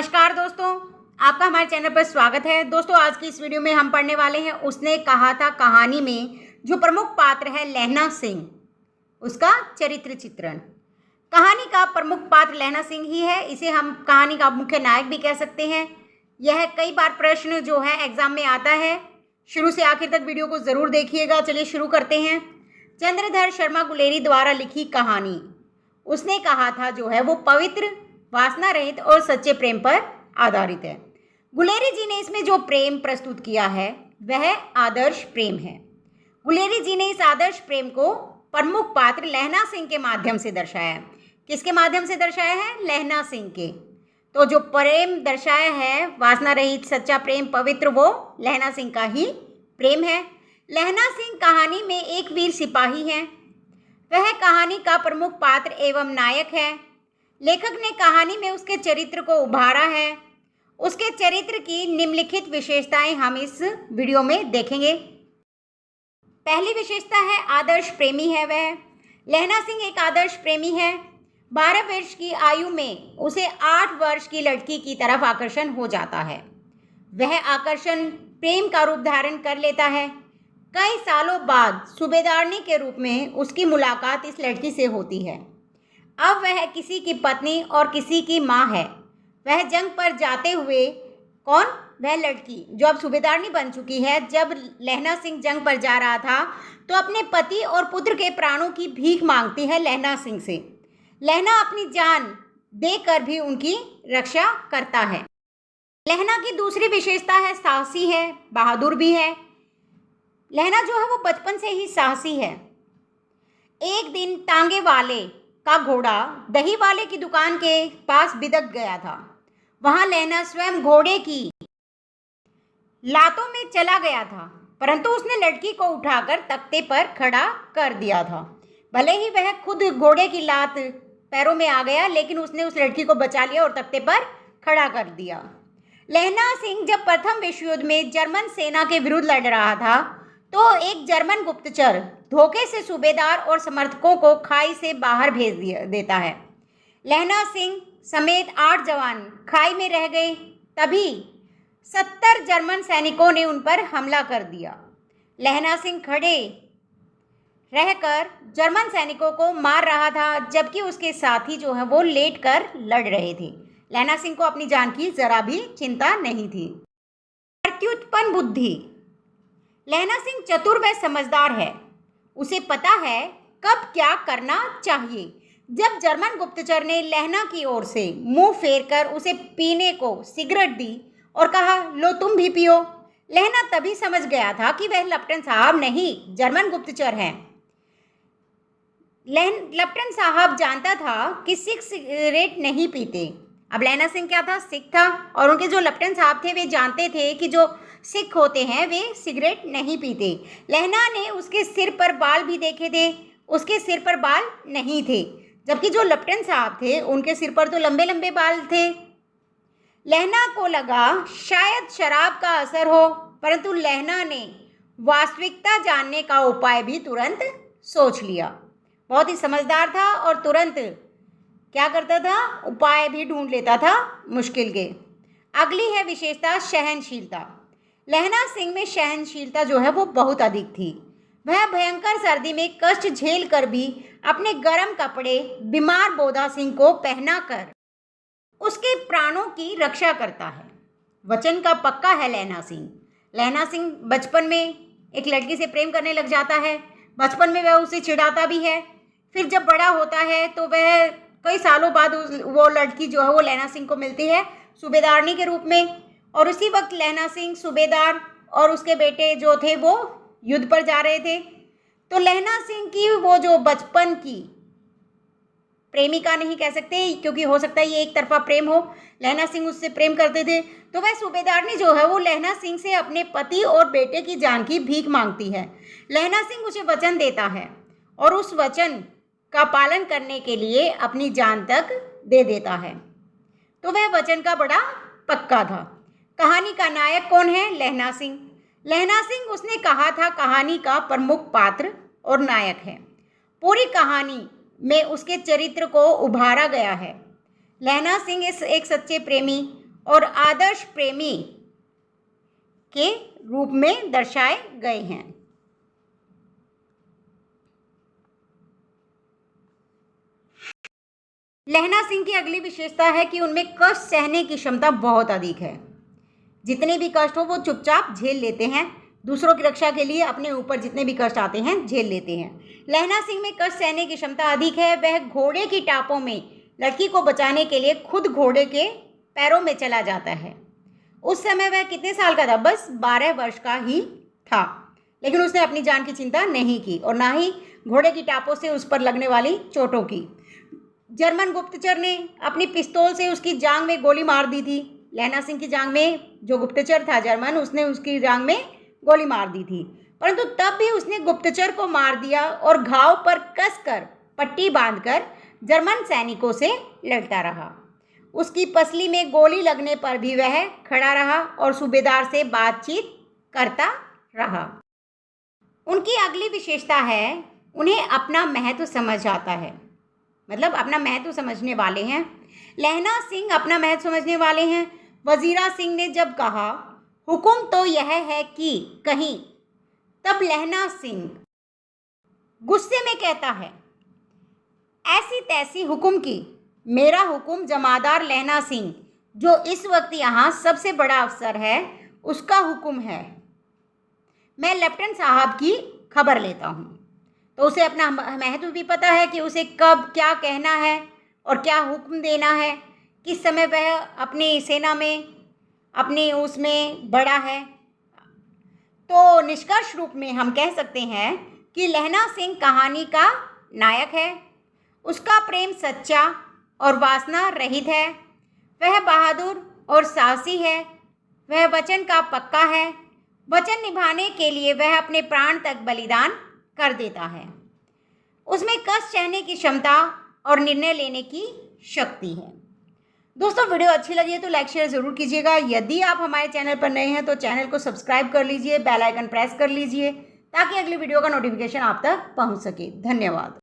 नमस्कार दोस्तों, आपका हमारे चैनल पर स्वागत है। दोस्तों, आज की इस वीडियो में हम पढ़ने वाले हैं उसने कहा था कहानी में जो प्रमुख पात्र है लहना सिंह, उसका चरित्र चित्रण। कहानी का प्रमुख पात्र लहना सिंह ही है। इसे हम कहानी का मुख्य नायक भी कह सकते हैं। यह कई बार प्रश्न जो है एग्जाम में आता है। शुरू से आखिर तक वीडियो को ज़रूर देखिएगा। चलिए शुरू करते हैं। चंद्रधर शर्मा गुलेरी द्वारा लिखी कहानी उसने कहा था जो है वो पवित्र, वासना रहित और सच्चे प्रेम पर आधारित है। गुलेरी जी ने इसमें जो प्रेम प्रस्तुत किया है वह आदर्श प्रेम है। गुलेरी जी ने इस आदर्श प्रेम को प्रमुख पात्र लहना सिंह के माध्यम से दर्शाया है। किसके माध्यम से दर्शाया है? लहना सिंह के। तो जो प्रेम दर्शाया है, वासना रहित, सच्चा प्रेम, पवित्र, वो लहना सिंह का ही प्रेम है। लहना सिंह कहानी में एक वीर सिपाही हैं। वह कहानी का प्रमुख पात्र एवं नायक है। लेखक ने कहानी में उसके चरित्र को उभारा है। उसके चरित्र की निम्नलिखित विशेषताएं हम इस वीडियो में देखेंगे। पहली विशेषता है आदर्श प्रेमी है वह। लहना सिंह एक आदर्श प्रेमी है। 12 वर्ष की आयु में उसे 8 वर्ष की लड़की की तरफ आकर्षण हो जाता है। वह आकर्षण प्रेम का रूप धारण कर लेता है। कई सालों बाद सूबेदारनी के रूप में उसकी मुलाकात इस लड़की से होती है। अब वह किसी की पत्नी और किसी की माँ है। वह जंग पर जाते हुए, कौन? वह लड़की जो अब सूबेदारनी बन चुकी है। जब लहना सिंह जंग पर जा रहा था तो अपने पति और पुत्र के प्राणों की भीख मांगती है लहना सिंह से। लहना अपनी जान देकर भी उनकी रक्षा करता है। लहना की दूसरी विशेषता है साहसी है, बहादुर भी है। लहना जो है वो बचपन से ही साहसी है। एक दिन टांगे वाले का घोड़ा दही वाले की दुकान के पास बिदक गया था। वहां लहना स्वयं घोड़े की लातों में चला गया था, परंतु उसने लड़की को उठाकर तख्ते पर खड़ा कर दिया था। भले ही वह खुद घोड़े की लात पैरों में आ गया, लेकिन उसने उस लड़की को बचा लिया और तख्ते पर खड़ा कर दिया। लहना सिंह जब प्रथम विश्व युद्ध में जर्मन सेना के विरुद्ध लड़ रहा था तो एक जर्मन गुप्तचर धोखे से सूबेदार और समर्थकों को खाई से बाहर भेज देता है। लहना सिंह समेत 8 जवान खाई में रह गए। तभी 70 जर्मन सैनिकों ने उन पर हमला कर दिया। लहना सिंह खड़े रहकर जर्मन सैनिकों को मार रहा था, जबकि उसके साथी जो है वो लेट कर लड़ रहे थे। लहना सिंह को अपनी जान की जरा भी चिंता नहीं थी। प्रत्युत्पन्न बुद्धि। लहना सिंह चतुर व समझदार है। उसे पता है कब क्या करना चाहिए। जब जर्मन गुप्तचर ने लहना की ओर से मुंह फेरकर उसे पीने को सिगरेट दी और कहा, लो तुम भी पियो, लहना तभी समझ गया था कि वह लेफ्टिनेंट साहब नहीं, जर्मन गुप्तचर हैं। लेफ्टिनेंट साहब जानता था कि सिख सिगरेट नहीं पीते। अब लहना सिंह क्या था? सिख था। और उनके जो लेफ्टिनेंट साहब थे वे जानते थे कि जो सिख होते हैं वे सिगरेट नहीं पीते। लहना ने उसके सिर पर बाल भी देखे थे, उसके सिर पर बाल नहीं थे, जबकि जो लेफ्टिनेंट साहब थे उनके सिर पर तो लंबे लंबे बाल थे। लहना को लगा शायद शराब का असर हो, परंतु लहना ने वास्तविकता जानने का उपाय भी तुरंत सोच लिया। बहुत ही समझदार था और तुरंत क्या करता था? उपाय भी ढूंढ लेता था मुश्किल के। अगली है विशेषता सहनशीलता। लहना सिंह में सहनशीलता जो है वो बहुत अधिक थी। वह भयंकर सर्दी में कष्ट झेल कर भी अपने गर्म कपड़े बीमार बोधा सिंह को पहनाकर उसके प्राणों की रक्षा करता है। वचन का पक्का है लहना सिंह। लहना सिंह बचपन में एक लड़की से प्रेम करने लग जाता है। बचपन में वह उसे चिढ़ाता भी है। फिर जब बड़ा होता है तो वह कई सालों बाद वो लड़की जो है वो लहना सिंह को मिलती है सूबेदारनी के रूप में। और उसी वक्त लहना सिंह सूबेदार और उसके बेटे जो थे वो युद्ध पर जा रहे थे। तो लहना सिंह की वो जो बचपन की प्रेमिका नहीं कह सकते, क्योंकि हो सकता है ये एक तरफा प्रेम हो, लहना सिंह उससे प्रेम करते थे, तो वह सूबेदारनी जो है वो लहना सिंह से अपने पति और बेटे की जान की भीख मांगती है। लहना सिंह उसे वचन देता है और उस वचन का पालन करने के लिए अपनी जान तक दे देता है। तो वह वचन का बड़ा पक्का था। कहानी का नायक कौन है? लहना सिंह। लहना सिंह उसने कहा था कहानी का प्रमुख पात्र और नायक है। पूरी कहानी में उसके चरित्र को उभारा गया है। लहना सिंह एक सच्चे प्रेमी और आदर्श प्रेमी के रूप में दर्शाए गए हैं। लहना सिंह की अगली विशेषता है कि उनमें कष्ट सहने की क्षमता बहुत अधिक है। जितने भी कष्ट हो वो चुपचाप झेल लेते हैं, दूसरों की रक्षा के लिए अपने ऊपर जितने भी कष्ट आते हैं झेल लेते हैं। लहना सिंह में कष्ट सहने की क्षमता अधिक है। वह घोड़े की टापों में लड़की को बचाने के लिए खुद घोड़े के पैरों में चला जाता है। उस समय वह कितने साल का था? बस 12 वर्ष का ही था, लेकिन उसने अपनी जान की चिंता नहीं की और ना ही घोड़े की टापों से उस पर लगने वाली चोटों की। जर्मन गुप्तचर ने अपनी पिस्तौल से उसकी जांघ में गोली मार दी थी। लहना सिंह की जांघ में जो गुप्तचर था जर्मन, उसने उसकी जांघ में गोली मार दी थी, परंतु तब भी उसने गुप्तचर को मार दिया और घाव पर कसकर पट्टी बांधकर जर्मन सैनिकों से लड़ता रहा। उसकी पसली में गोली लगने पर भी वह खड़ा रहा और सूबेदार से बातचीत करता रहा। उनकी अगली विशेषता है, उन्हें अपना महत्व समझ आता है, मतलब अपना महत्व समझने वाले हैं। लहना सिंह अपना महत्व समझने वाले हैं। वजीरा सिंह ने जब कहा हुक्म तो यह है कि कहीं, तब लहना सिंह गुस्से में कहता है ऐसी तैसी हुक्म की, मेरा हुक्म जमादार लहना सिंह जो इस वक्त यहाँ सबसे बड़ा अफसर है उसका हुक्म है। मैं लेफ्टिनेंट साहब की खबर लेता हूँ। तो उसे अपना महत्व भी पता है कि उसे कब क्या कहना है और क्या हुक्म देना है, किस समय वह अपनी सेना में अपने उसमें बड़ा है। तो निष्कर्ष रूप में हम कह सकते हैं कि लहना सिंह कहानी का नायक है। उसका प्रेम सच्चा और वासना रहित है। वह बहादुर और साहसी है। वह वचन का पक्का है। वचन निभाने के लिए वह अपने प्राण तक बलिदान कर देता है। उसमें कष्ट सहने की क्षमता और निर्णय लेने की शक्ति है। दोस्तों, वीडियो अच्छी लगी है तो लाइक शेयर ज़रूर कीजिएगा। यदि आप हमारे चैनल पर नए हैं तो चैनल को सब्सक्राइब कर लीजिए, बेल आइकन प्रेस कर लीजिए ताकि अगली वीडियो का नोटिफिकेशन आप तक पहुंच सके। धन्यवाद।